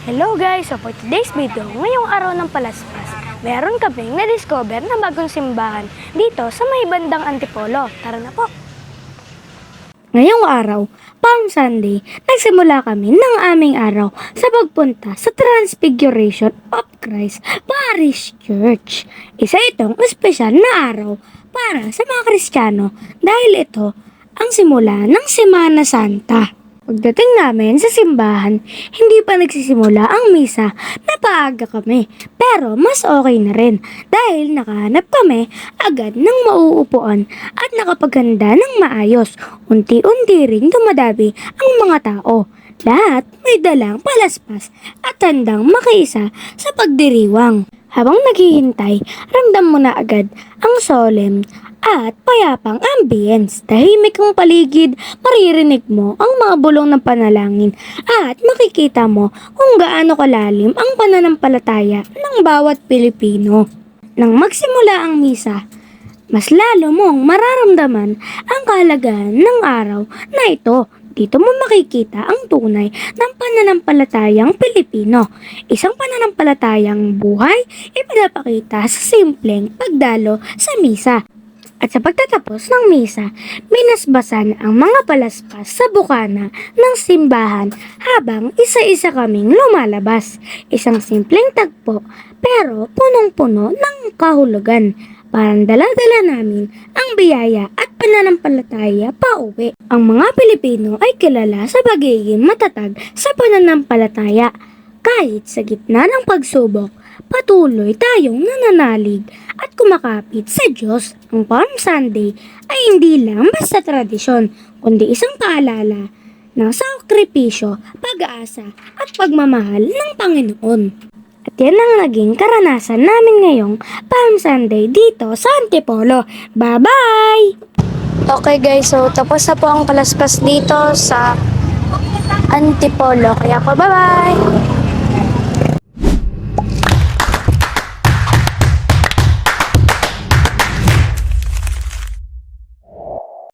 Hello guys! So for today's video, ngayong araw ng Palaspas, meron kaming na-discover na bagong simbahan dito sa may bandang Antipolo. Tara na po! Ngayong araw, Palm Sunday, nagsimula kami ng aming araw sa pagpunta sa Transfiguration of Christ Parish Church. Isa itong espesyal na araw para sa mga Kristiyano dahil ito ang simula ng Semana Santa. Pagdating namin sa simbahan, hindi pa nagsisimula ang misa na paaga kami. Pero mas okay na rin dahil nakahanap kami agad ng mauupuan at nakapaghanda ng maayos. Unti-unti ring dumadabi ang mga tao. Lahat may dalang palaspas at handang makiisa sa pagdiriwang. Habang naghihintay, ramdam mo na agad ang solemn at payapang ambience. Tahimik ang paligid, maririnig mo ang mga bulong ng panalangin at makikita mo kung gaano kalalim ang pananampalataya ng bawat Pilipino. Nang magsimula ang misa, mas lalo mong mararamdaman ang kahalagahan ng araw na ito. Dito mo makikita ang tunay ng pananampalatayang Pilipino. Isang pananampalatayang buhay ipinapakita sa simpleng pagdalo sa misa. At sa pagtatapos ng misa, minasbasan ang mga palaspas sa bukana ng simbahan habang isa-isa kaming lumalabas. Isang simpleng tagpo pero punong-puno ng kahulugan. Parang dala-dala namin ang biyaya at pananampalataya pa uwi. Ang mga Pilipino ay kilala sa pagiging matatag sa pananampalataya. Kahit sa gitna ng pagsubok, patuloy tayong nananalig at kumakapit sa Diyos. Ang Palm Sunday ay hindi lang basta tradisyon, kundi isang paalala ng sakripisyo, pag-aasa at pagmamahal ng Panginoon. At yan ang naging karanasan namin ngayong Palm Sunday dito sa Antipolo. Bye-bye! Okay guys, so tapos na po ang palaspas dito sa Antipolo. Kaya po bye-bye!